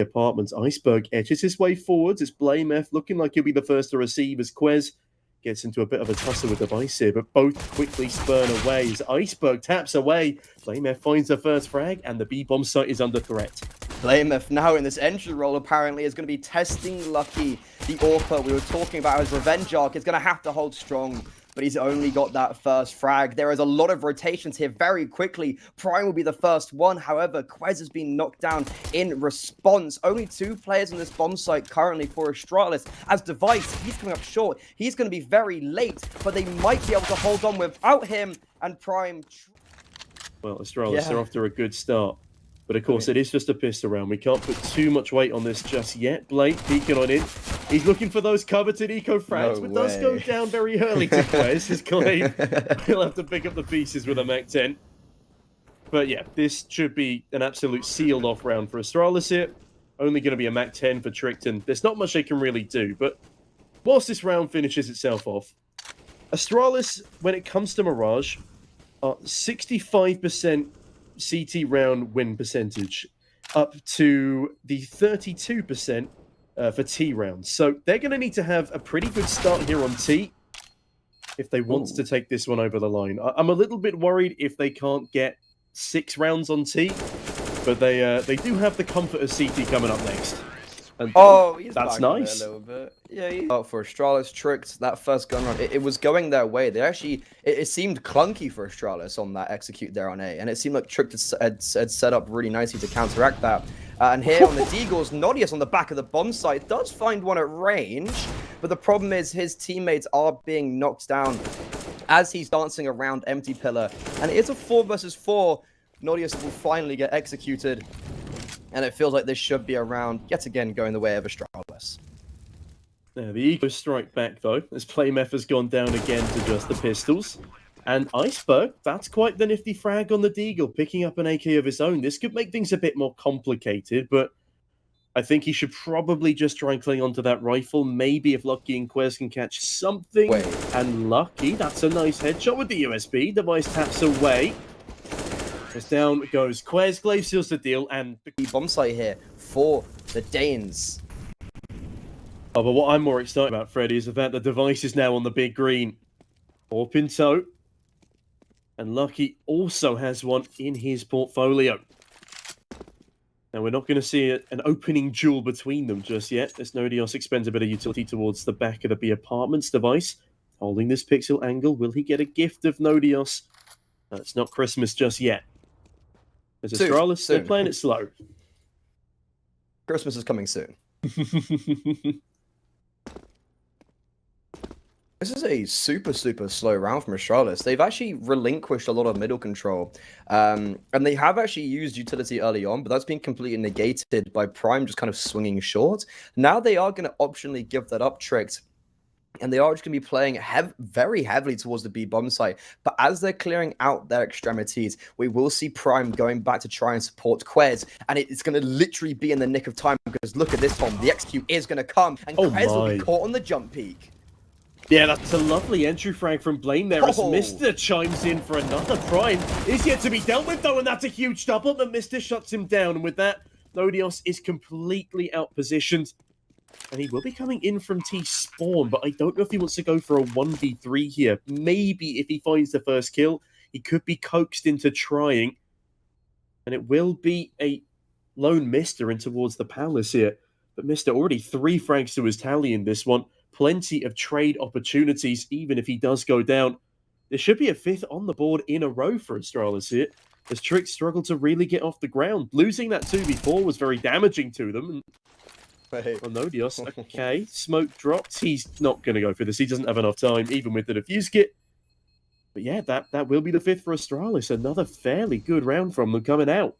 apartments. Iceberg edges his way forwards. It's blamef looking like he'll be the first to receive as Quez gets into a bit of a tussle with Device here, but both quickly spurn away as Iceberg taps away. blamef finds the first frag, and the B-bomb site is under threat. blamef now in this entry role apparently is going to be testing Lucky. The AWPer we were talking about, his revenge arc, is going to have to hold strong, but he's only got that first frag. There is a lot of rotations here very quickly. Prime will be the first one. However, Quez has been knocked down in response. Only 2 players on this bomb site currently for Astralis. As Device, he's coming up short. He's going to be very late, but they might be able to hold on without him. And Prime... Well, Astralis, they're off to a good start. But of course, it is just a pistol round. We can't put too much weight on this just yet. Blake peeking on in. He's looking for those coveted eco frags, but does go down very early to Quez. His claim. He'll have to pick up the pieces with a Mac 10. But yeah, this should be an absolute sealed off round for Astralis here. Only going to be a Mac 10 for Trickton. There's not much they can really do. But whilst this round finishes itself off, Astralis, when it comes to Mirage, are 65% CT round win percentage, up to the 32% for T rounds. So they're going to need to have a pretty good start here on T if they want to take this one over the line. I'm a little bit worried if they can't get 6 rounds on T, but they do have the comfort of CT coming up next. And that's nice. A little bit. Yeah, for Astralis, Tricked, that first gun run, it was going their way. They actually, it seemed clunky for Astralis on that execute there on A, and it seemed like Tricked had set up really nicely to counteract that. And here on the Deagles, Nodius on the back of the bomb site does find one at range, but the problem is his teammates are being knocked down as he's dancing around Empty Pillar. And it is a 4 versus 4. Nodius will finally get executed. And it feels like this should be a round, yet again, going the way of Astralis. Now, the Eco strike back, though, as blamef has gone down again to just the pistols. And Iceberg, that's quite the nifty frag on the Deagle, picking up an AK of his own. This could make things a bit more complicated, but I think he should probably just try and cling onto that rifle. Maybe if Lucky and Quez can catch something. And Lucky, that's a nice headshot with the USB. Device taps away. As down goes Quez, Glaive seals the deal, and the bomb site here for the Danes. Oh, but what I'm more excited about, Freddy, is the fact that Device is now on the big green. Orp in tow. And Lucky also has one in his portfolio. Now, we're not going to see an opening duel between them just yet, as Nodios expends a bit of utility towards the back of the B apartments. Device holding this pixel angle. Will he get a gift of Nodios? It's not Christmas just yet. As Astralis, they're playing it slow. Christmas is coming soon. This is a super slow round from Astralis. They've actually relinquished a lot of middle control. And they have actually used utility early on, but that's been completely negated by Prime just kind of swinging short. Now they are going to optionally give that up, Tricked. And they are just going to be playing very heavily towards the B bomb site. But as they're clearing out their extremities, we will see Prime going back to try and support Quez. And it's going to literally be in the nick of time, because look at this bomb. The execute is going to come, and Quez will be caught on the jump peak. Yeah, that's a lovely entry frag from Blaine there, as Mr. chimes in for another. Prime is yet to be dealt with, though, and that's a huge double, but Mr. shuts him down. And with that, Nodios is completely outpositioned. And he will be coming in from T-spawn, but I don't know if he wants to go for a 1v3 here. Maybe if he finds the first kill, he could be coaxed into trying. And it will be a lone Mr. in towards the palace here. But Mr. already 3 frags to his tally in this one. Plenty of trade opportunities, even if he does go down. There should be a 5th on the board in a row for Astralis here, as Trick struggled to really get off the ground. Losing that 2v4 was very damaging to them. And well, Nodios, okay, smoke dropped. He's not going to go for this. He doesn't have enough time, even with the defuse kit. But yeah, that will be the 5th for Astralis. Another fairly good round from them coming out.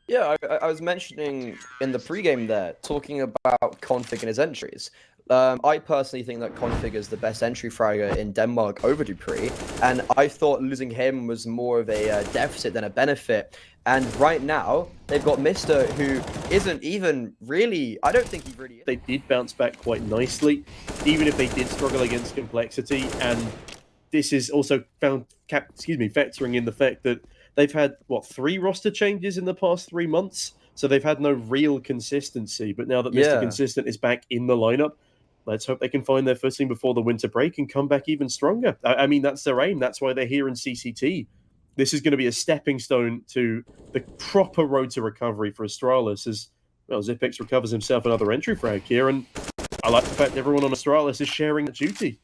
Yeah, I was mentioning in the pregame there, talking about Config and his entries. I personally think that Config is the best entry fragger in Denmark over Dupree, and I thought losing him was more of a deficit than a benefit. And right now, they've got Mr. who isn't even really... I don't think he really is. They did bounce back quite nicely, even if they did struggle against complexity. And this is also factoring in the fact that they've had, 3 roster changes in the past 3 months? So they've had no real consistency. But now that Mr. Consistent is back in the lineup, let's hope they can find their footing before the winter break and come back even stronger. I mean, that's their aim. That's why they're here in CCT. This is going to be a stepping stone to the proper road to recovery for Astralis as, well, Xyp9x recovers himself another entry frag here. And I like the fact everyone on Astralis is sharing the duty.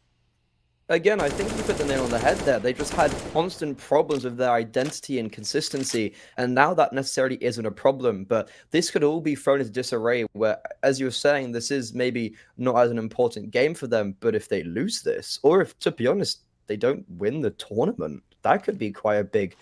Again, I think you put the nail on the head there. They just had constant problems with their identity and consistency, and now that necessarily isn't a problem. But this could all be thrown into disarray where, as you were saying, this is maybe not as an important game for them, but if they lose this, or if, to be honest, they don't win the tournament, that could be quite a big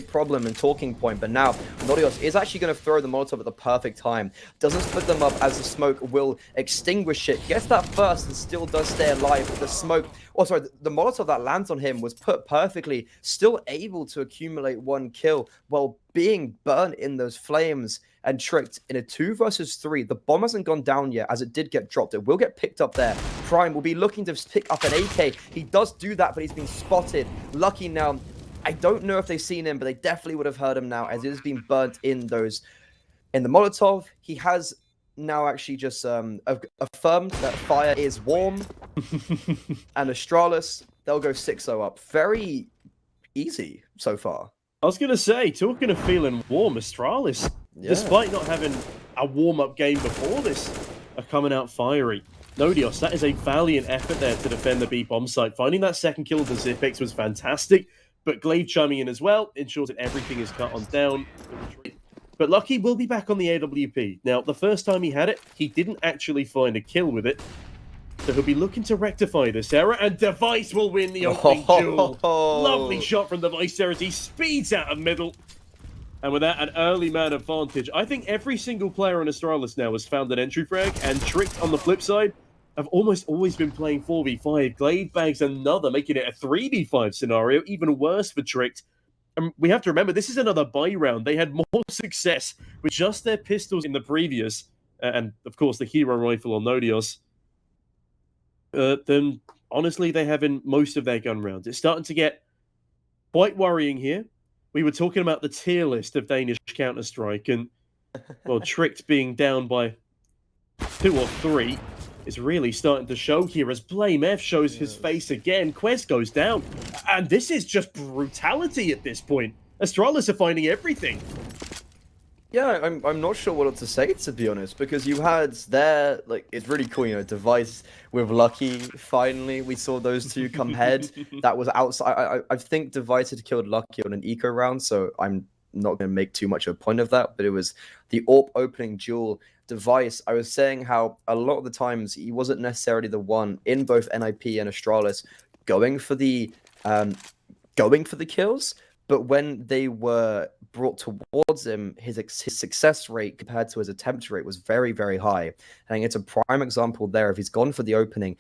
problem and talking point. But now Norios is actually going to throw the Molotov at the perfect time. Doesn't split them up as the smoke will extinguish it. Gets that first and still does stay alive. But the smoke, oh sorry, the Molotov that lands on him was put perfectly. Still able to accumulate 1 kill while being burnt in those flames and tricked in a 2 versus 3. The bomb hasn't gone down yet, as it did get dropped. It will get picked up there. Prime will be looking to pick up an AK. He does do that, but he's been spotted. Lucky now. I don't know if they've seen him, but they definitely would have heard him now, as it has been burnt in the Molotov. He has now actually just affirmed that fire is warm. And Astralis, they'll go 6-0 up. Very easy so far. I was going to say, talking of feeling warm, Astralis, despite not having a warm-up game before this, are coming out fiery. Nodios, that is a valiant effort there to defend the B bomb site. Finding that second kill of the Xyp9x was fantastic, but glaive chiming in as well ensures that everything is cut on down. But Lucky will be back on the AWP. Now, the first time he had it, he didn't actually find a kill with it. So he'll be looking to rectify this error, and Device will win the opening duel. Lovely shot from Device there as he speeds out of middle. And with that, an early man advantage. I think every single player on Astralis now has found an entry frag, and Tricked on the flip side have almost always been playing 4v5. Glaive bags another, making it a 3v5 scenario, even worse for Tricked. And we have to remember, this is another buy round. They had more success with just their pistols in the previous, and of course the hero rifle on Nodios, than honestly they have in most of their gun rounds. It's starting to get quite worrying here. We were talking about the tier list of Danish Counter-Strike, and, well, Tricked being down by 2 or 3 is really starting to show here as BlameF shows his face again. Quest goes down, and this is just brutality at this point. Astralis are finding everything. Yeah, I'm not sure what to say, to be honest, because you had there, like, it's really cool, you know, Device with Lucky. Finally, we saw those two come head. That was outside. I think Device had killed Lucky on an eco round, so I'm not going to make too much of a point of that, but it was the AWP opening duel. Device, I was saying how a lot of the times he wasn't necessarily the one in both NIP and Astralis going for the kills, but when they were brought towards him, his success rate compared to his attempt rate was very, very high. I think it's a prime example there of he's gone for the opening,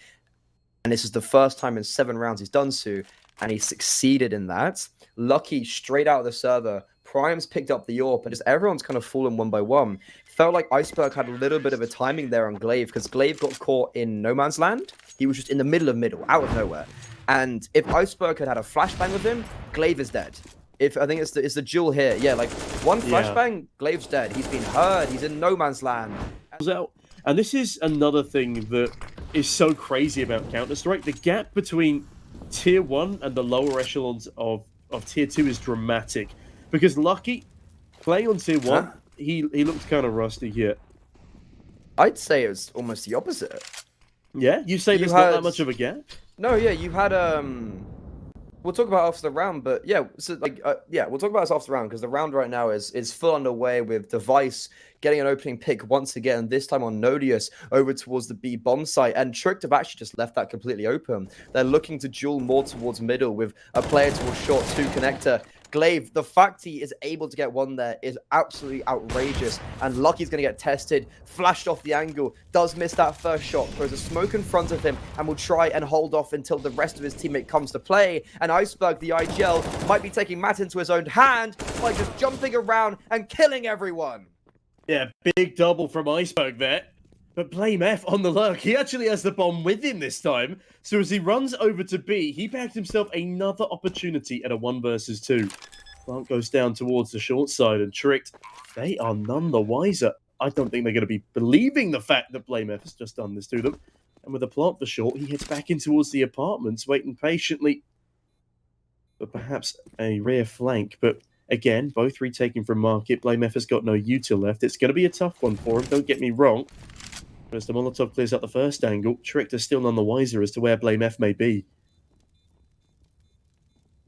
and this is the first time in 7 rounds he's done so, and he succeeded in that. Lucky straight out of the server. Prime's picked up the AWP, and just everyone's kind of fallen one by one. Felt like Iceberg had a little bit of a timing there on Glaive, because Glaive got caught in no man's land. He was just in the middle, out of nowhere. And if Iceberg had had a flashbang with him, Glaive is dead. I think it's the duel here. Yeah, like one flashbang, Glaive's dead. He's been heard. He's in no man's land. And this is another thing that is so crazy about Counter-Strike. The gap between Tier 1 and the lower echelons of Tier 2 is dramatic. Because Lucky, playing on Tier 1, he looked kind of rusty here. I'd say it was almost the opposite. Yeah? You say there's not that much of a gap? No, yeah, you had... We'll talk about after the round, but yeah, so like we'll talk about this after the round, because the round right now is full underway with Device getting an opening pick once again, this time on Nodius over towards the B bomb site, and Tricked have actually just left that completely open. They're looking to duel more towards middle with a player towards short 2 connector. Glaive, the fact he is able to get one there is absolutely outrageous, and Lucky's going to get tested, flashed off the angle, does miss that first shot, throws a smoke in front of him, and will try and hold off until the rest of his teammate comes to play, and Iceberg, the IGL, might be taking Matt into his own hand by just jumping around and killing everyone. Yeah, big double from Iceberg there. But BlameF on the lurk, he actually has the bomb with him this time. So as he runs over to B, he bagged himself another opportunity at a 1 versus 2. Plant goes down towards the short side, and Tricked, they are none the wiser. I don't think they're going to be believing the fact that blameF has just done this to them. And with a plant for short, he heads back in towards the apartments, waiting patiently for perhaps a rear flank. But again, both retaking from market. blameF has got no util left. It's going to be a tough one for him, don't get me wrong. But as the Molotov clears out the first angle, Tricked is still none the wiser as to where blameF may be.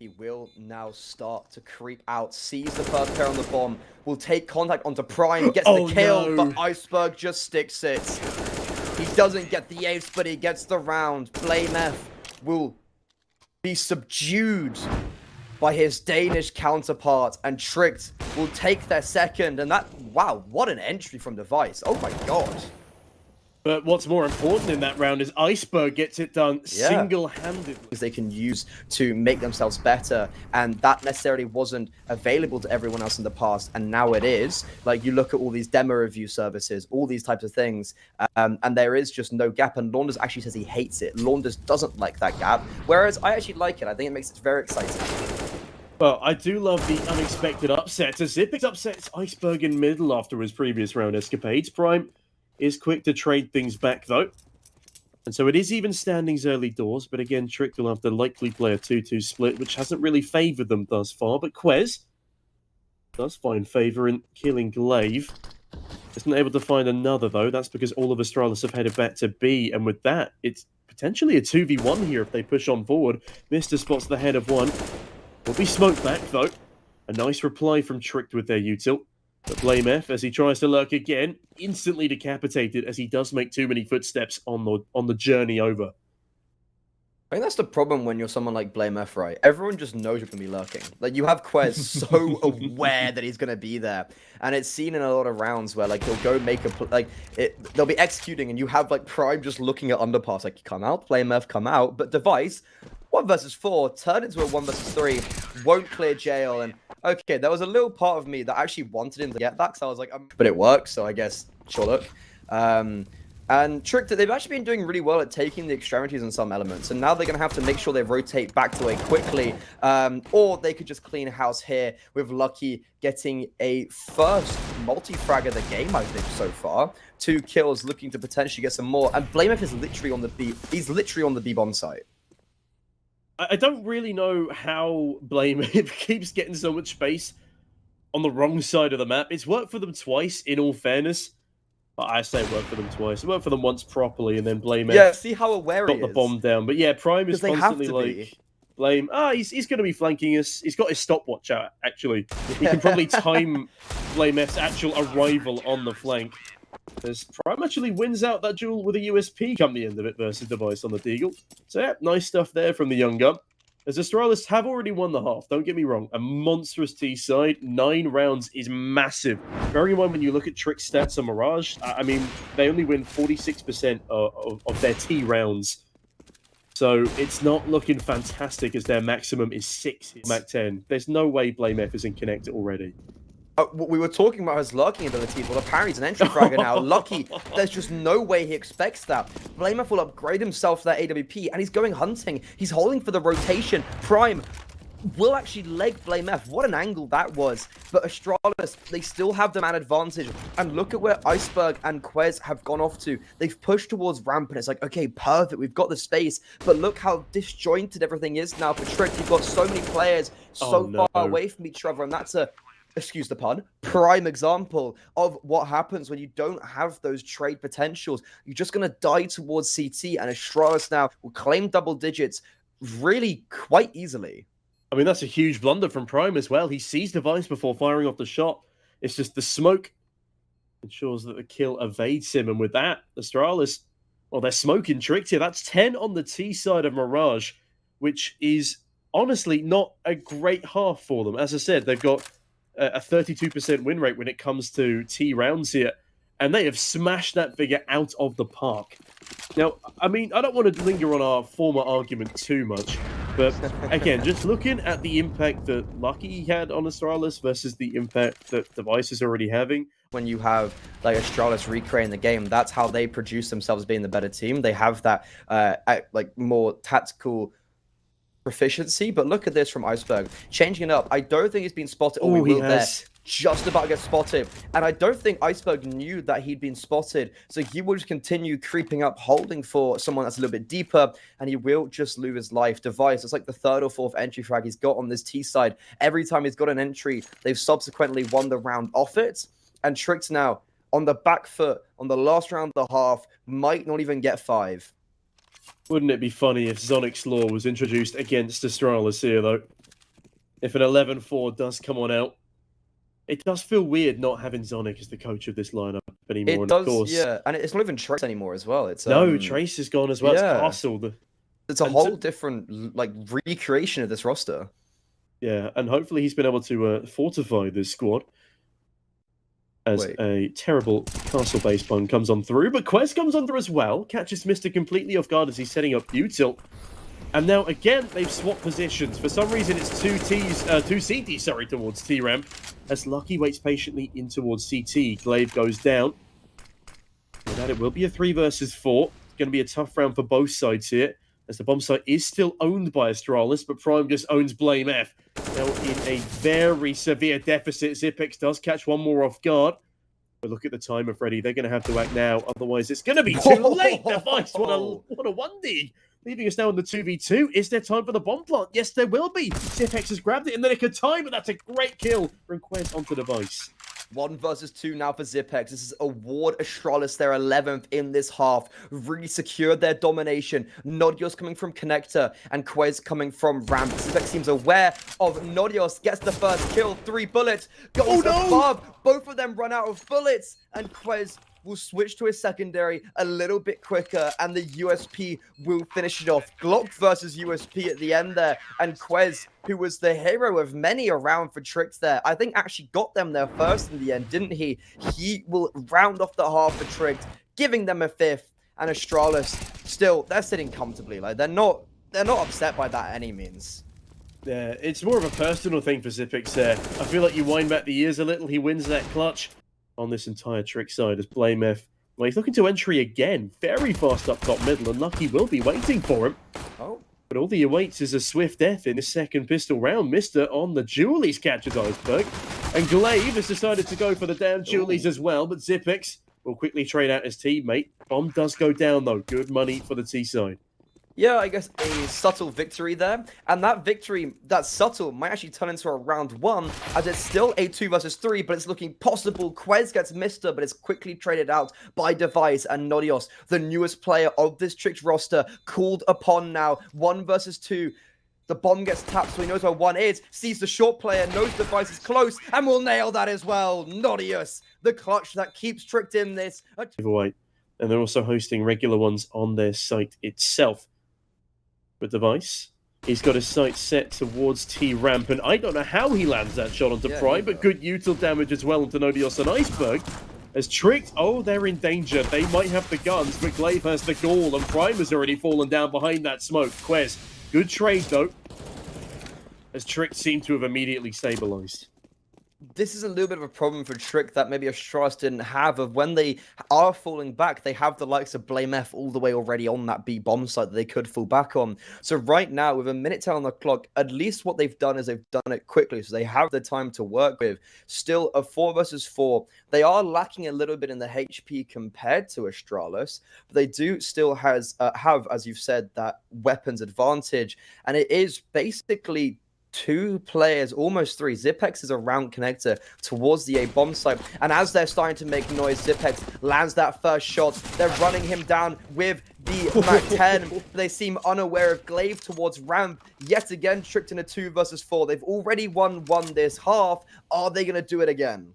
He will now start to creep out, sees the first pair on the bomb, will take contact onto Prime, gets the kill, but Iceberg just sticks it. He doesn't get the ace, but he gets the round. blameF will be subdued by his Danish counterpart, and Tricked will take their second. And that, wow, what an entry from Device. Oh my god. But what's more important in that round is Iceberg gets it done single-handedly. They can use to make themselves better, and that necessarily wasn't available to everyone else in the past, and now it is. Like, you look at all these demo review services, all these types of things, and there is just no gap, and Launders actually says he hates it. Launders doesn't like that gap, whereas I actually like it. I think it makes it very exciting. Well, I do love the unexpected upsets, as Zipix upsets Iceberg in middle after his previous round escapades. Prime is quick to trade things back, though. And so it is even standings early doors, but again, Tricked will have to likely play a 2-2 split, which hasn't really favoured them thus far. But Quez does find favour in killing Glaive. Isn't able to find another, though. That's because all of Astralis have headed back to B, and with that, it's potentially a 2v1 here if they push on forward. Mr. spots the head of one. Will be smoked back, though. A nice reply from Tricked with their util. But blameF, as he tries to lurk again, instantly decapitated as he does make too many footsteps on the journey over. I think that's the problem when you're someone like blameF, right? Everyone just knows you're going to be lurking. Like, you have Quez so aware that he's going to be there. And it's seen in a lot of rounds where, like, he'll go make a... they'll be executing, and you have, like, Prime just looking at underpass. Like, come out, blameF, come out. But Device, 1 versus 4, turned into a 1 versus 3, won't clear jail, and... Okay, there was a little part of me that actually wanted him to get that, so I was like, but it works, so I guess, sure look. And Tricked, they've actually been doing really well at taking the extremities in some elements, and now they're going to have to make sure they rotate back to A quickly, or they could just clean house here with Lucky getting a first multi-frag of the game, I think, so far. 2 kills, looking to potentially get some more, and blameF is literally on the B. He's literally on the B-bomb site. I don't really know how blameF keeps getting so much space on the wrong side of the map. It's worked for them twice, in all fairness. But I say it worked for them twice. It worked for them once properly, and then blameF see how aware he is. Got the bomb down. But yeah, Prime is constantly like, blame. He's going to be flanking us. He's got his stopwatch out, actually. He can probably time blameF's actual arrival on the flank. As Prime actually wins out that duel with a USP come the end of it versus Device on the Deagle. So yeah, nice stuff there from the young gun. As Astralis have already won the half, don't get me wrong, a monstrous T side, 9 rounds is massive. Bearing in mind when you look at Trick stats on Mirage, I mean, they only win 46% of their T rounds. So it's not looking fantastic as their maximum is 6 in Mac 10. There's no way blameF is in Connect already. We were talking about his lurking abilities. Well, apparently he's an entry fragger now. Lucky, there's just no way he expects that. blameF will upgrade himself to that AWP, and he's going hunting. He's holding for the rotation. Prime will actually leg blameF. What an angle that was. But Astralis, they still have the man advantage. And look at where Iceberg and Quez have gone off to. They've pushed towards ramp, and it's like, okay, perfect. We've got the space. But look how disjointed everything is now for Trick. You've got so many players so far away from each other, and that's a... excuse the pun, prime example of what happens when you don't have those trade potentials. You're just going to die towards CT, and Astralis now will claim double digits really quite easily. I mean, that's a huge blunder from Prime as well. He sees Device before firing off the shot. It's just the smoke ensures that the kill evades him, and with that, Astralis, well, they're smoking Tricked here. That's 10 on the T side of Mirage, which is honestly not a great half for them. As I said, they've got a 32% win rate when it comes to T rounds here, and they have smashed that figure out of the park. Now, I mean, I don't want to linger on our former argument too much, but again, just looking at the impact that Lucky had on Astralis versus the impact that Device is already having. When you have like Astralis recreating the game, that's how they produce themselves being the better team. They have that like more tactical proficiency, but look at this from Iceberg. Changing it up. I don't think he's been spotted. Oh, he he has. There. Just about to get spotted. And I don't think Iceberg knew that he'd been spotted. So he will just continue creeping up, holding for someone that's a little bit deeper, and he will just lose his life. Device, it's like the third or fourth entry frag he's got on this T side. Every time he's got an entry, they've subsequently won the round off it. And Tricks now on the back foot on the last round of the half, might not even get 5. Wouldn't it be funny if Zonic's Law was introduced against Astralis here, though? If an 11-4 does come on out. It does feel weird not having Zonic as the coach of this lineup anymore. It does, of course, yeah. And it's not even Trace anymore as well. It's no, Trace is gone as well. Yeah. It's Castle. It's a whole different like recreation of this roster. Yeah, and hopefully he's been able to fortify this squad. As a terrible castle-based pun comes on through, but Quest comes on through as well. Catches Mr. completely off guard as he's setting up util. And now, again, they've swapped positions. For some reason, it's two CT, sorry, towards T-Ramp. As Lucky waits patiently in towards CT. Glaive goes down. And that it will be a 3 versus 4. It's going to be a tough round for both sides here. As the bomb site is still owned by Astralis, but Prime just owns Blame F. Now in a very severe deficit. Zipex does catch one more off guard. But look at the time of Freddy. They're going to have to act now. Otherwise, it's going to be too late. Device, what a 1D. Leaving us now in the 2v2. Is there time for the bomb plant? Yes, there will be. Zipex has grabbed it in the nick of time, but that's a great kill from Quest onto Device. 1 versus 2 now for Zipex. This is Award Astralis, their 11th in this half. Really secured their domination. Nodios coming from Connector and Quez coming from Ramp. Zipex seems aware of Nodios. Gets the first kill. 3 bullets. Goes above. Both of them run out of bullets. And Quez will switch to his secondary a little bit quicker, and the USP will finish it off. Glock versus USP at the end there, and Quez, who was the hero of many around for Tricks there, I think actually got them there first in the end, didn't he? He will round off the half for Tricks, giving them a 5th, and Astralis, still, they're sitting comfortably. Like, they're not upset by that any means. Yeah, it's more of a personal thing for Zipex there. I feel like you wind back the years a little, he wins that clutch on this entire Trick side as Blame F. Well, he's looking to entry again. Very fast up top middle, and Lucky will be waiting for him. Oh. But all he awaits is a swift death in his second pistol round. Mister on the Julies catches Iceberg. And Glaive has decided to go for the damn Julies as well, but Zipex will quickly trade out his teammate. Bomb does go down, though. Good money for the T side. Yeah, I guess a subtle victory there. And that victory, that's subtle, might actually turn into a round 1, as it's still a 2 versus 3, but it's looking possible. Quez gets Mister, but it's quickly traded out by Device, and Nodios, the newest player of this Tricks roster, called upon now. 1 versus 2. The bomb gets tapped, so he knows where 1 is, sees the short player, knows Device is close, and will nail that as well. Nodios, the clutch that keeps Tricked in this. Giveaway. And they're also hosting regular ones on their site itself. With Device, he's got his sight set towards T-Ramp, and I don't know how he lands that shot onto Prime, but good util damage as well onto Nodios and Iceberg. As Tricked, oh, they're in danger. They might have the guns, but Glaive has the gall, and Prime has already fallen down behind that smoke. Quez, good trade, though, as Tricked seem to have immediately stabilized. This is a little bit of a problem for Trick that maybe Astralis didn't have, of when they are falling back, they have the likes of Blame F all the way already on that B bomb site that they could fall back on. So right now, with a minute 10 on the clock, at least what they've done is they've done it quickly, so they have the time to work with. Still a 4 versus 4. They are lacking a little bit in the HP compared to Astralis, but they do still have, as you've said, that weapons advantage, and it is basically 2 players, almost 3. Zipex is around Connector towards the A bomb site, and as they're starting to make noise, Zipex lands that first shot. They're running him down with the Mac 10. They seem unaware of Glaive towards Ramp. Yet again, Tricked in a 2 versus 4. They've already won this half. Are they going to do it again?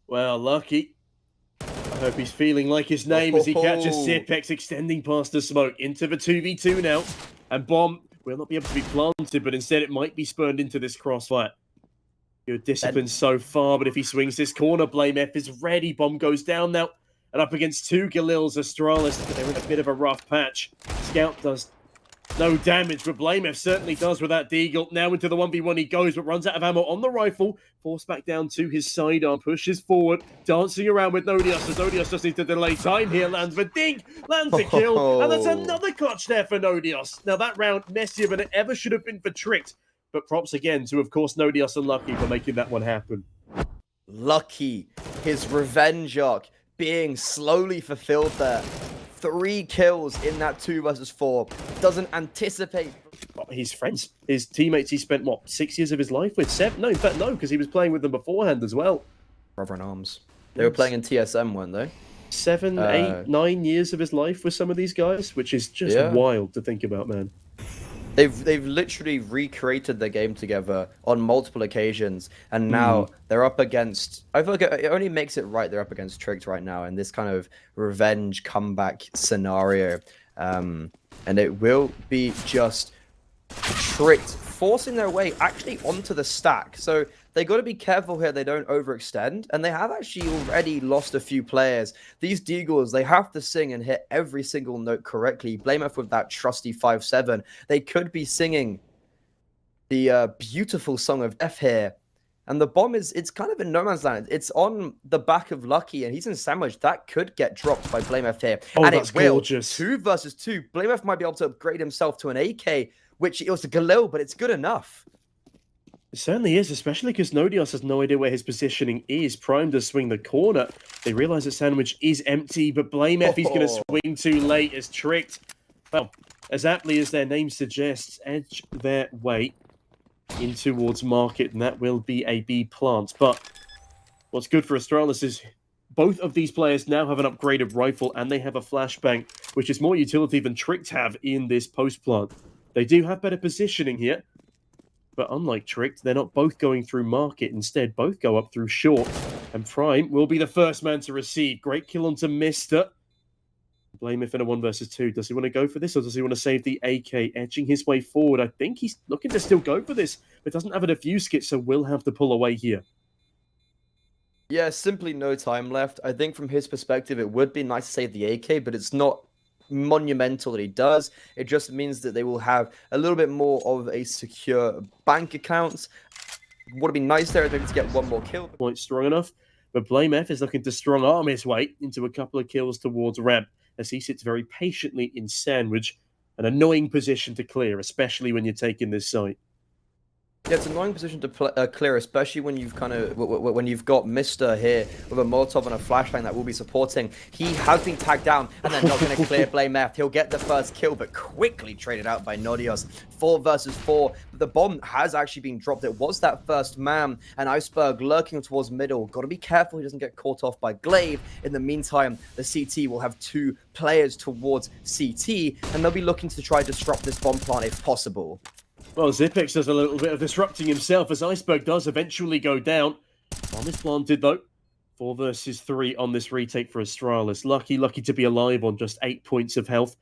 Well, Lucky. I hope he's feeling like his name as he catches Zipex extending past the smoke into the 2v2 now. And Bomb will not be able to be planted, but instead it might be spurned into this crossfire. Good discipline so far, but if he swings this corner, Blame F is ready. Bomb goes down now, and up against 2 Galils, Astralis, but they're in a bit of a rough patch. Scout does No damage, but blamef certainly does with that deagle. Now into the 1v1 he goes, but runs out of ammo on the rifle. Forced back down to his sidearm, pushes forward, dancing around with Nodios, as Nodios just needs to delay time here. Lands the dink, lands the kill, and that's another clutch there for Nodios. Now that round messier than it ever should have been for Tricked, but props again to, of course, Nodios and Lucky for making that one happen. Lucky, his revenge arc being slowly fulfilled there. 3 kills in that 2 versus 4. Doesn't anticipate. His friends, his teammates he spent, what, 6 years of his life with? 7? No, in fact, no, because he was playing with them beforehand as well. Brother in arms. They were playing in TSM, weren't they? 7, 8, 9 years of his life with some of these guys, which is just wild to think about, man. They've literally recreated the game together on multiple occasions, and now they're up against. I feel like it only makes it right they're up against Tricked right now in this kind of revenge comeback scenario, and it will be just Tricked forcing their way actually onto the stack. So they got to be careful here they don't overextend, and they have actually already lost a few players. These deagles, they have to sing and hit every single note correctly. blamef with that trusty 5-7. They could be singing the beautiful song of F here. And the bomb it's kind of in no man's land. It's on the back of Lucky, and he's in sandwich. That could get dropped by blamef here. Oh, and that's it will. gorgeous. 2 versus 2. blamef might be able to upgrade himself to an AK, which it was a Galil, but it's good enough. It certainly is, especially because Nodios has no idea where his positioning is. Prime does swing the corner. They realize that sandwich is empty, but blamef he's going to swing too late as Tricked. Well, as aptly as their name suggests, edge their way in towards market, and that will be a B plant. But what's good for Astralis is both of these players now have an upgraded rifle, and they have a flashbang, which is more utility than Tricked have in this post plant. They do have better positioning here, but unlike Tricked, they're not both going through market. Instead, both go up through short, and Prime will be the first man to receive. Great kill onto Mister. blamef in a 1 versus 2. Does he want to go for this, or does he want to save the AK? Edging his way forward. I think he's looking to still go for this, but doesn't have a defuse kit, so will have to pull away here. Yeah, simply no time left. I think from his perspective, it would be nice to save the AK, but it's not monumental that he does. It just means that they will have a little bit more of a secure bank account. Would be nice there to get 1 more kill. Quite strong enough, but blamef is looking to strong arm his way into a couple of kills towards ramp as he sits very patiently in sandwich. An annoying position to clear, especially when you're taking this site. Yeah, it's an annoying position to clear, especially when you've when you've got Mister here with a Molotov and a flashbang that will be supporting. He has been tagged down, and they're not going to clear blamef. He'll get the first kill, but quickly traded out by Nodios. 4 versus 4. But the bomb has actually been dropped. It was that first man, and Iceberg lurking towards middle. Got to be careful he doesn't get caught off by Glaive. In the meantime, the CT will have 2 players towards CT, and they'll be looking to try to disrupt this bomb plant if possible. Well, Zipex does a little bit of disrupting himself as Iceberg does eventually go down. Bomb is planted, though. 4 versus 3 on this retake for Astralis. Lucky to be alive on just 8 points of health.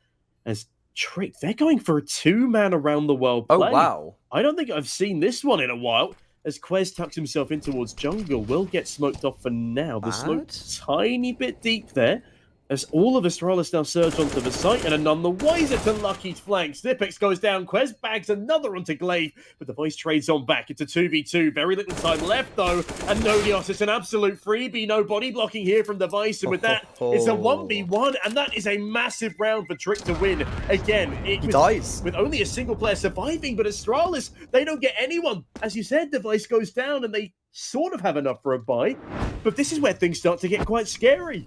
As Tricked, they're going for a 2-man around the world play. Oh, wow. I don't think I've seen this one in a while. As Quez tucks himself in towards jungle, will get smoked off for now. The smoke tiny bit deep there. As all of Astralis now surge onto the site, and are none the wiser to Lucky's flanks. Zipex goes down, Quez bags another onto Glaive, but the voice trades on back. It's a 2v2, very little time left though, and Nodios, it's an absolute freebie, no body blocking here from Device, and with that, it's a 1v1, and that is a massive round for Trick to win. Again, he dies with only a single player surviving, but Astralis, they don't get anyone. As you said, Device goes down, and they sort of have enough for a buy, but this is where things start to get quite scary.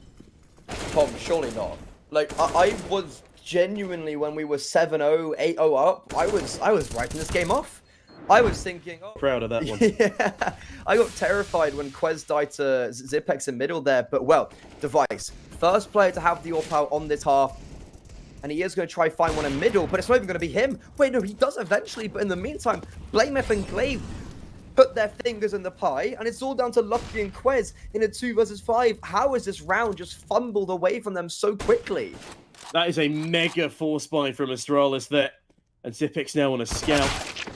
Tom, surely not. Like, I was genuinely, when we were 7-0, 8-0 up, I was writing this game off. I was thinking, oh, proud of that one. Yeah, I got terrified when Quez died to Zipex in middle there, but well, Device, first player to have the AWP out on this half, and he is going to try find one in middle, but it's not even going to be him. Wait, no, he does eventually, but in the meantime, blamef and Glaive put their fingers in the pie, and it's all down to Lucky and Quez in a 2 versus 5. How is this round just fumbled away from them so quickly? That is a mega force buy from Astralis there. And Zipex now on a scout.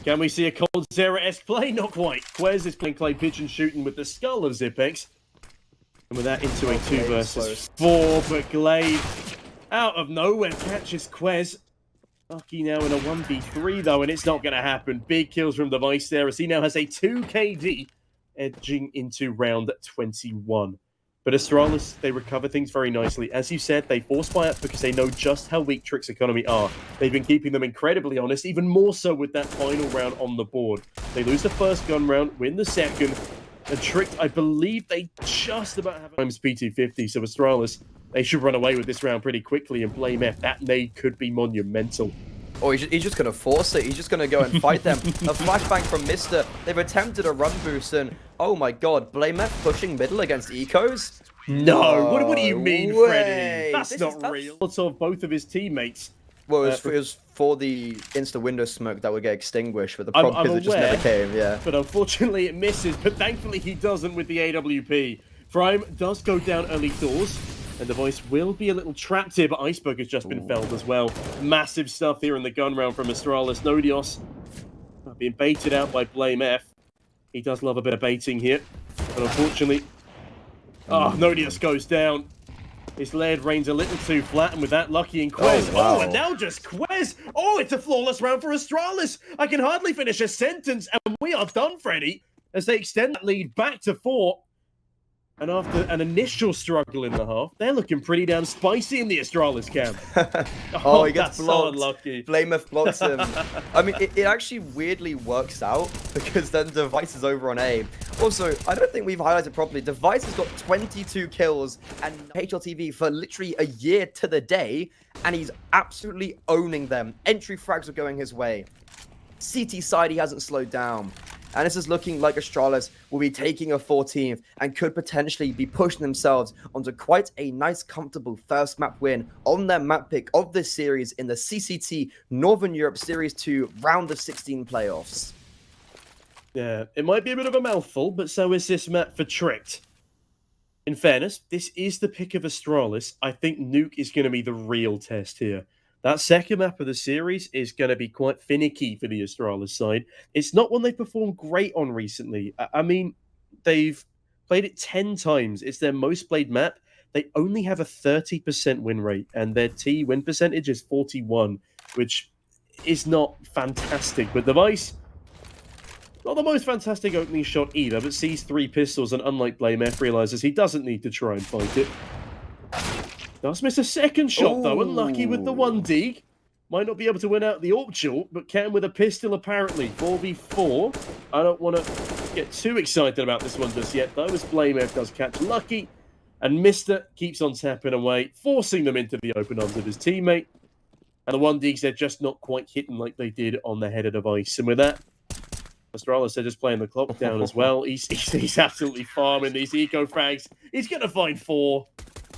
Can we see a coldzera-esque play? Not quite. Quez is playing clay pigeon shooting with the skull of Zipex. And with that into a 2 versus 4, but Glaive out of nowhere catches Quez. Lucky now in a 1v3 though, and it's not going to happen. Big kills from Device there as he now has a 2 KD edging into round 21. But Astralis, they recover things very nicely. As you said, they force buy up because they know just how weak Trick's economy are. They've been keeping them incredibly honest, even more so with that final round on the board. They lose the first gun round, win the second, and Trick, I believe they just about have times PT50, so Astralis, they should run away with this round pretty quickly and blame F. That nade could be monumental. Oh, he's just going to force it. He's just going to go and fight them. A flashbang from Mr. They've attempted a run boost, and oh my god, Blame F pushing middle against Ecos? No, what do you mean, way. Freddy? That's not real. Also, both of his teammates. Well, it was for the insta-window smoke that would get extinguished, but the problem is it just never came, yeah. But unfortunately it misses, but thankfully he doesn't with the AWP. Prime does go down early doors, and the voice will be a little trapped here, but Iceberg has just been felled as well. Massive stuff here in the gun round from Astralis. Nodios being baited out by Blame F. He does love a bit of baiting here, but unfortunately... Oh, Nodios goes down. His lead reigns a little too flat, and with that, Lucky and Quez. Oh, wow. And now just Quez. Oh, it's a flawless round for Astralis. I can hardly finish a sentence, and we are done, Freddy, as they extend that lead back to 4. And after an initial struggle in the half, they're looking pretty damn spicy in the Astralis camp. Oh, he gets that's blocked. So unlucky. Blame F blocks him. I mean, it actually weirdly works out because then Device is over on A. Also, I don't think we've highlighted properly. Device has got 22 kills and HLTV for literally a year to the day, and he's absolutely owning them. Entry frags are going his way. CT side, he hasn't slowed down. And this is looking like Astralis will be taking a 14th and could potentially be pushing themselves onto quite a nice, comfortable first map win on their map pick of this series in the CCT Northern Europe Series 2 round of 16 playoffs. Yeah, it might be a bit of a mouthful, but so is this map for Tricked. In fairness, this is the pick of Astralis. I think Nuke is going to be the real test here. That second map of the series is going to be quite finicky for the Astralis side. It's not one they've performed great on recently. I mean, they've played it 10 times. It's their most played map. They only have a 30% win rate, and their T win percentage is 41, which is not fantastic. But Device, not the most fantastic opening shot either, but sees 3 pistols, and unlike Blame F, realizes he doesn't need to try and fight it. Does miss a second shot, though. Unlucky with the 1 dig. Might not be able to win out the Orchard, but can with a pistol, apparently. 4v4. I don't want to get too excited about this one just yet, though, as Blame F does catch Lucky. And Mr. keeps on tapping away, forcing them into the open arms of his teammate. And the 1 digs, they're just not quite hitting like they did on the head of Device. And with that, Astralis, they're just playing the clock down as well. He's absolutely farming these eco frags. He's going to find 4.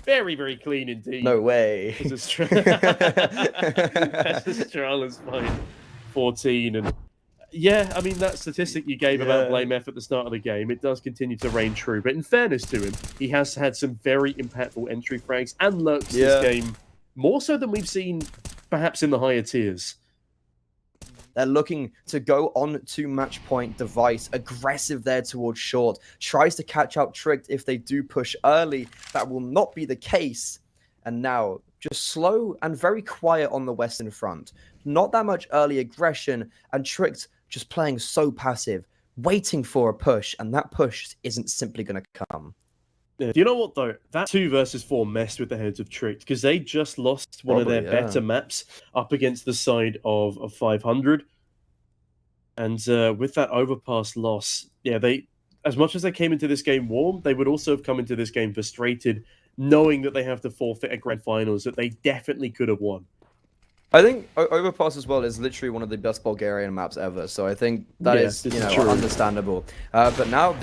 Very, very clean indeed. No way. Astralis find 14. And yeah, I mean, that statistic you gave about Blame F at the start of the game, it does continue to reign true. But in fairness to him, he has had some very impactful entry frags and lurks this game, more so than we've seen perhaps in the higher tiers. They're looking to go on to match point. Device, aggressive there towards short. Tries to catch out Tricked if they do push early. That will not be the case. And now, just slow and very quiet on the Western front. Not that much early aggression, and Tricked just playing so passive, waiting for a push, and that push isn't simply going to come. Yeah. Do you know what, though? That 2 versus 4 messed with the heads of Tricked, because they just lost one of their better maps up against the side of 500. And with that overpass loss, yeah, they, as much as they came into this game warm, they would also have come into this game frustrated, knowing that they have to forfeit a grand finals that they definitely could have won. I think Overpass as well is literally one of the best Bulgarian maps ever, so I think that is understandable. But now,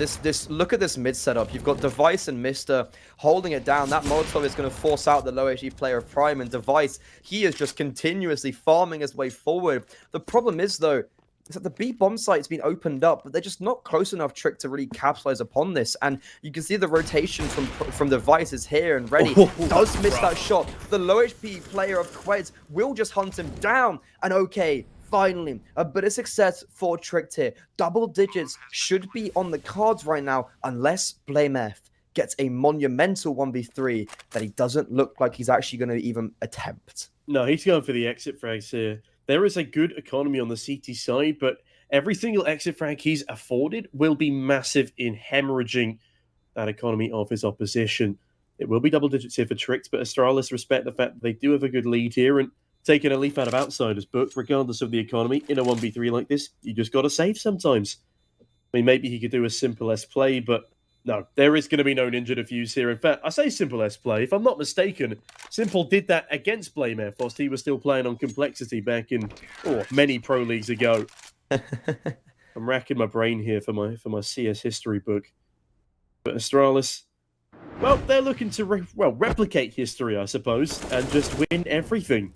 look at this mid setup. You've got Device and Mr. holding it down. That Molotov is going to force out the low HP player of Prime, and Device, he is just continuously farming his way forward. The problem is, though, is that the B bomb site's been opened up, but they're just not close enough Trick to really capitalize upon this. And you can see the rotation from Device is here and ready. Does miss that shot. The low HP player of Quez will just hunt him down. And okay, finally, a bit of success for Trick here. Double digits should be on the cards right now, unless Blame F gets a monumental 1v3 that he doesn't look like he's actually going to even attempt. No, he's going for the exit frags here. there is a good economy on the CT side, but every single exit frag he's afforded will be massive in hemorrhaging that economy of his opposition. It will be double digits here for Tricked, but Astralis respect the fact that they do have a good lead here, and taking a leaf out of Outsider's book, regardless of the economy, in a 1v3 like this, you just got to save sometimes. I mean, maybe he could do a simple S play, but no, there is going to be no ninja defuse here. In fact, I say simple S play. If I'm not mistaken, Simple did that against Blame Air whilst he was still playing on Complexity back in many pro leagues ago. I'm racking my brain here for my CS history book. But Astralis, well, they're looking to replicate history, I suppose, and just win everything.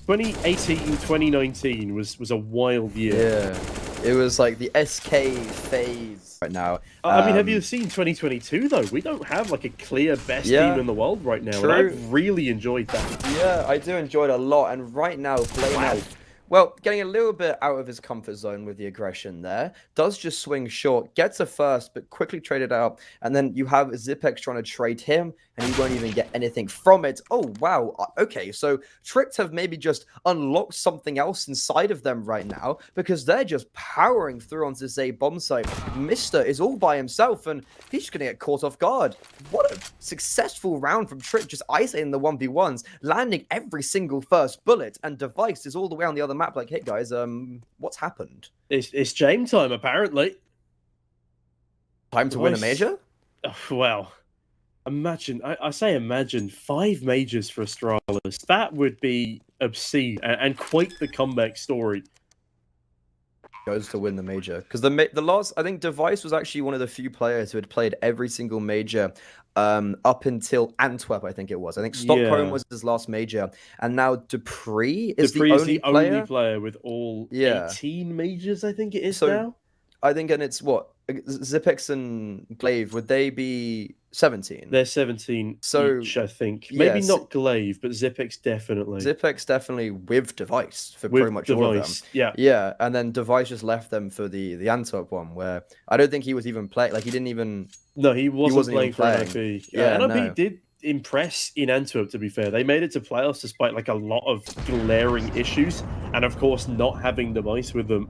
2018, 2019 was a wild year. Yeah, it was like the SK phase right now. I mean, have you seen 2022 though? We don't have like a clear best team in the world right now, and I've really enjoyed that. Yeah, I do enjoy it a lot, and right now, well, getting a little bit out of his comfort zone with the aggression there. Does just swing short, gets a first, but quickly traded out. And then you have Zipex trying to trade him, and he won't even get anything from it. Oh, wow. Okay, so Tricked have maybe just unlocked something else inside of them right now, because they're just powering through onto this A bomb site. Mister is all by himself, and he's just going to get caught off guard. What a successful round from Tricked, just isolating the 1v1s, landing every single first bullet, and Device is all the way on the other map like, hey guys, what's happened? It's James time, apparently. Time to win a major? Oh, well, imagine, I say imagine, 5 majors for Astralis. That would be obscene and quite the comeback story. Goes to win the major. Because the last, I think Device was actually one of the few players who had played every single major up until Antwerp, I think it was. I think Stockholm was his last major. And now Dupree is the only player with all 18 majors, I think it is now. I think, and it's what? Zipex and Glaive, would they be 17? They're 17 each, I think. Maybe not Glaive, but Zipex definitely. Zipex definitely with Device for pretty much all of them. Yeah. Yeah, and then Device just left them for the Antwerp one, where I don't think he was even playing. Like, he didn't even... No, he wasn't playing for NIP. Yeah, NIP did impress in Antwerp, to be fair. They made it to playoffs despite like a lot of glaring issues, and of course not having Device with them.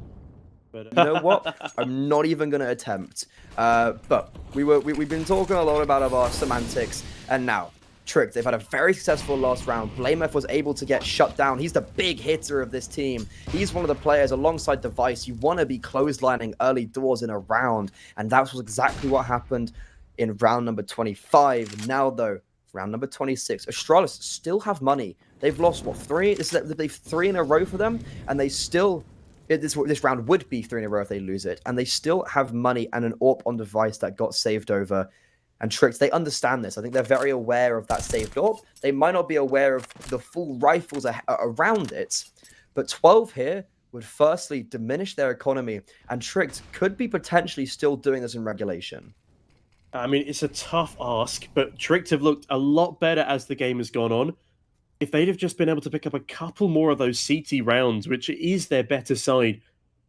But, you know what? I'm not even going to attempt. But we've been talking a lot about our semantics, and now Tricked, they've had a very successful last round. Blamef was able to get shut down. He's the big hitter of this team. He's one of the players alongside Device. You want to be clotheslining early doors in a round, and that was exactly what happened in round number 25. Now, though, round number 26, Astralis still have money. They've lost, what, 3? They've 3 in a row for them, and they still... This round would be 3 in a row if they lose it, and they still have money and an AWP on Device that got saved over. And Tricked, they understand this. I think they're very aware of that saved AWP. They might not be aware of the full rifles around it, but 12 here would firstly diminish their economy, and Tricked could be potentially still doing this in regulation. I mean, it's a tough ask, but Tricked have looked a lot better as the game has gone on. If they'd have just been able to pick up a couple more of those CT rounds, which is their better side,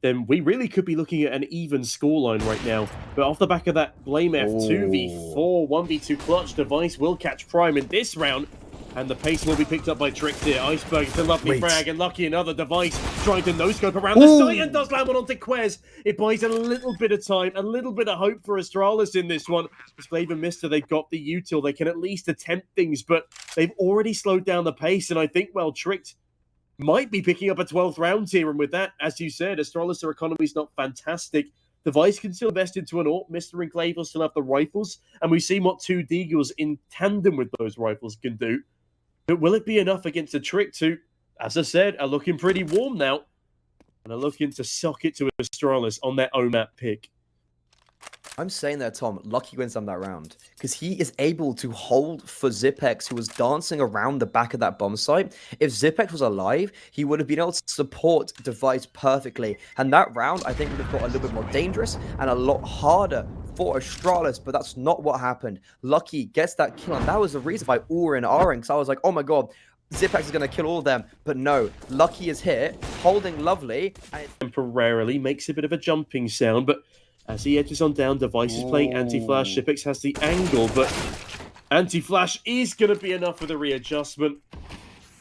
then we really could be looking at an even scoreline right now. But off the back of that Blame F 2v4 1v2 clutch, Device will catch Prime in this round, and the pace will be picked up by Tricked here. Iceberg, it's a lovely frag, and lucky another Device trying to no-scope around the site, and does land one onto Quez. It buys a little bit of time, a little bit of hope for Astralis in this one. As Glaive and Mister, they've got the util. They can at least attempt things, but they've already slowed down the pace, and I think, well, Tricked might be picking up a 12th round here, and with that, as you said, Astralis, their economy's not fantastic. Device can still invest into an AWP. Mister and Glaive will still have the rifles, and we've seen what 2 Deagles in tandem with those rifles can do. But will it be enough against a Tricked who, as I said, are looking pretty warm now, and are looking to sock it to Astralis on their own map pick? I'm saying that, Tom, Lucky wins them that round, because he is able to hold for Zipex, who was dancing around the back of that bomb site. If Zipex was alive, he would have been able to support Device perfectly. And that round, I think, would have got a little bit more dangerous and a lot harder for Astralis, but that's not what happened. Lucky gets that kill, and that was the reason why we were in R'ing, because I was like, oh my god, Zipex is going to kill all of them. But no, Lucky is here, holding lovely. And it temporarily makes a bit of a jumping sound, but as he edges on down, Device is playing anti-flash. Zipex has the angle, but anti-flash is going to be enough for the readjustment.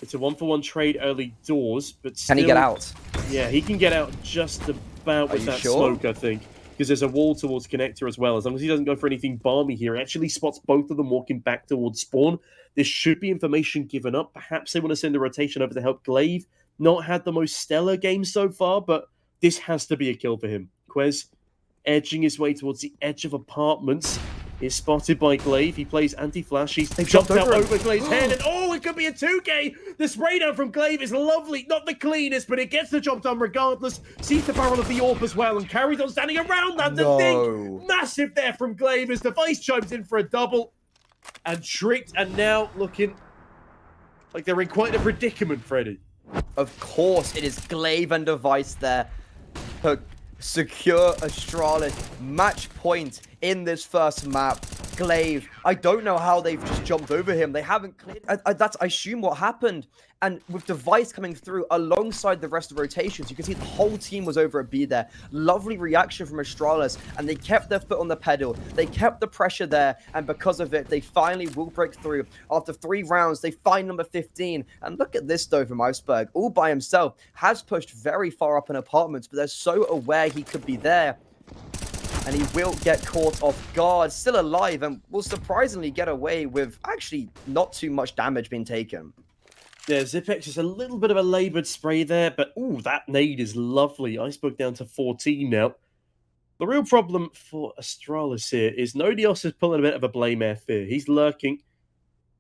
It's a 1-for-1 trade early doors, but still, Can he get out? Yeah, he can get out just about with that smoke, I think. Because there's a wall towards connector as well. As long as he doesn't go for anything balmy here, he actually spots both of them walking back towards spawn. This should be information given up. Perhaps they want to send a rotation over to help Glaive. Not had the most stellar game so far, but this has to be a kill for him. Quez edging his way towards the edge of apartments. Is spotted by Glaive. He plays anti-flash. He's jumped out over Glaive's head, and oh, it could be a 2K. The spray down from Glaive is lovely. Not the cleanest, but it gets the job done regardless. Sees the barrel of the AWP as well, and carries on standing around that. The thing massive there from Glaive as Device chimes in for a double. And Tricked are now looking like they're in quite a predicament, Freddy. Of course, it is Glaive and Device there to secure Astralis. Match point in this first map. Glaive, I don't know how they've just jumped over him. They haven't cleared. That's, I assume, what happened. And with Device coming through alongside the rest of the rotations, you can see the whole team was over at B there. Lovely reaction from Astralis, and they kept their foot on the pedal. They kept the pressure there, and because of it, they finally will break through. After 3 rounds, they find number 15. And look at this, though, from Iceberg. All by himself, has pushed very far up in apartments, but they're so aware he could be there. And he will get caught off guard, still alive, and will surprisingly get away with actually not too much damage being taken. Yeah, Zipex is a little bit of a laboured spray there, but ooh, that nade is lovely. Iceberg down to 14 now. The real problem for Astralis here is nobody else is pulling a bit of a blame air fear. He's lurking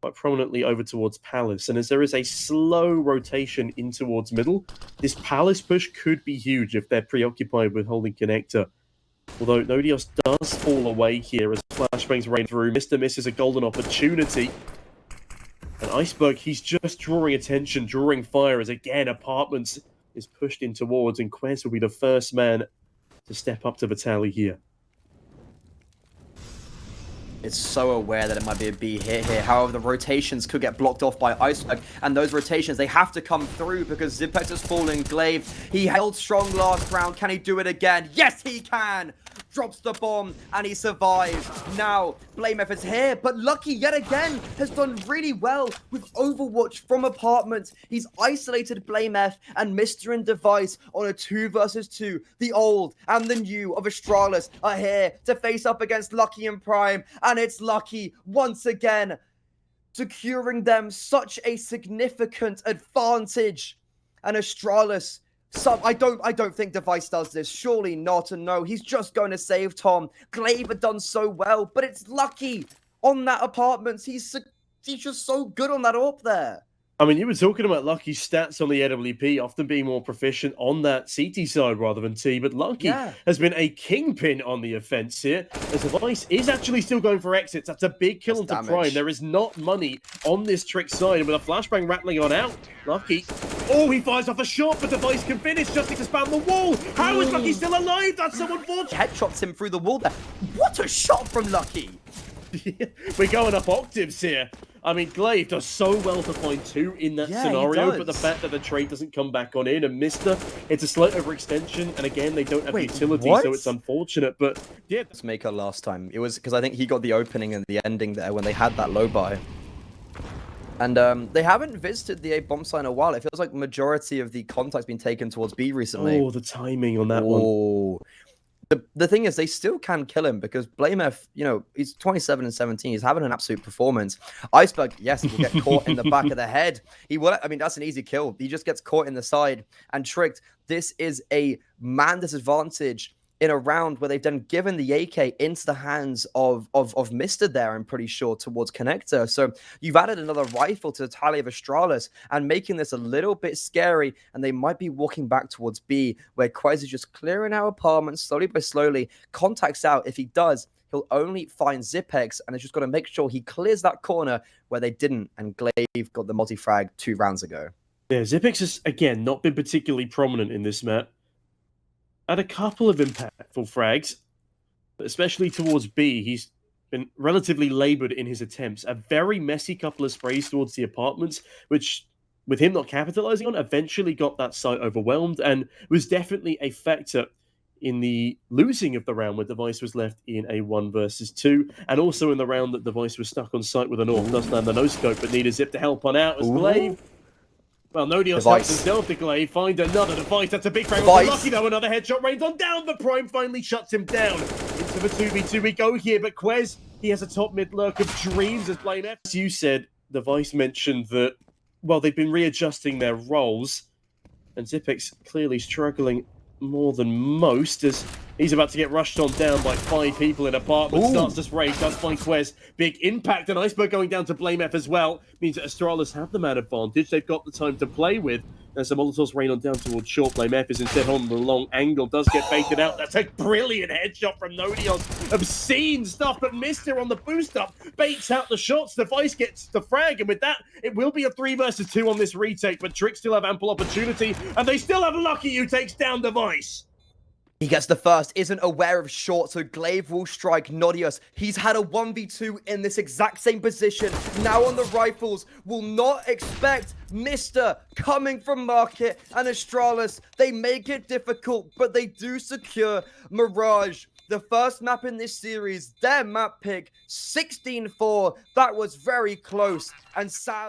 quite prominently over towards Palace, and as there is a slow rotation in towards middle, this Palace push could be huge if they're preoccupied with holding connector. Although nobody else does fall away here as flashbangs rain through. Mr. misses a golden opportunity. And Iceberg, he's just drawing attention, drawing fire as again apartments is pushed in towards, and Quez will be the first man to step up to the tally here. It's so aware that it might be a B hit here. However, the rotations could get blocked off by Iceberg, and those rotations, they have to come through because Zipex has fallen. Glaive, he held strong last round. Can he do it again? Yes, he can! Drops the bomb, and he survives. Now, BlameF is here, but Lucky, yet again, has done really well with Overwatch from apartments. He's isolated BlameF and Mr. and Device on a 2 versus 2. The old and the new of Astralis are here to face up against Lucky and Prime, and it's Lucky once again securing them such a significant advantage. And Astralis, I don't think Device does this. Surely not. And no, he's just going to save Tom. Glaive had done so well, but it's Lucky on that apartments. He's just so good on that AWP there. I mean, you were talking about Lucky's stats on the AWP, often being more proficient on that CT side rather than T, but Lucky has been a kingpin on the offense here, as Device is actually still going for exits. That's a big kill into Prime. There is not money on this Trick side, and with a flashbang rattling on out, Lucky, oh, he fires off a shot, but Device can finish just to spam the wall. How is Lucky still alive? That's so unfortunate. Headshots him through the wall there. What a shot from Lucky. We're going up octaves here. I mean, Glaive does so well to find 2 in that scenario, but the fact that the trade doesn't come back on in, and Mr., it's a slight overextension, and again, they don't have utility, so it's unfortunate, but yeah. Let's make her last time. It was because I think he got the opening and the ending there when they had that low buy. And they haven't visited the A bomb site in a while. It feels like the majority of the contact's been taken towards B recently. Oh, the timing on that one. The thing is, they still can kill him because BlameF, you know, he's 27 and 17. He's having an absolute performance. Iceberg, yes, he will get caught in the back of the head. He will. I mean, that's an easy kill. He just gets caught in the side and Tricked. This is a man disadvantage in a round where they've then given the AK into the hands of Mr. there, I'm pretty sure, towards Connector. So you've added another rifle to the tally of Astralis and making this a little bit scary, and they might be walking back towards B, where Quez is just clearing our apartments slowly by slowly, contacts out. If he does, he'll only find Zipex, and it's just got to make sure he clears that corner where they didn't, and Glaive got the multi-frag 2 rounds ago. Yeah, Zipex has, again, not been particularly prominent in this map. Had a couple of impactful frags, but especially towards B, he's been relatively laboured in his attempts. A very messy couple of sprays towards the apartments, which, with him not capitalising on, eventually got that site overwhelmed and was definitely a factor in the losing of the round where Device was left in a 1 versus 2, and also in the round that Device was stuck on site with an AWP. Does land the no-scope, but needed Zip to help on out as Glaive Well, Nodios helps himself to Glaive, find another device. That's a big frame. Lucky though, another headshot rains on down. The Prime finally shuts him down. Into the 2v2 we go here, but Quez, he has a top mid lurk of dreams as Blame F. As you said, the Vice mentioned that, well, they've been readjusting their roles, and Zipex clearly struggling more than most as he's about to get rushed on down by 5 people in apartment. Starts to spray, does find Quez. Big impact, and Iceberg going down to Blame F as well. Means that Astralis have the man advantage. They've got the time to play with. And some Molotovs rain on down towards short. Blame F is instead on the long angle. Does get baited out. That's a brilliant headshot from Nodios. Obscene stuff, but Mister on the boost up baits out the shots. The Vice gets the frag, and with that, it will be a 3 versus 2 on this retake. But Trick still have ample opportunity, and they still have Lucky who takes down the Vice. He gets the first, isn't aware of short, so Glaive will strike Nodios. He's had a 1v2 in this exact same position. Now on the rifles, will not expect Mr. coming from Market and Astralis. They make it difficult, but they do secure Mirage. The first map in this series, their map pick, 16-4. That was very close and sad.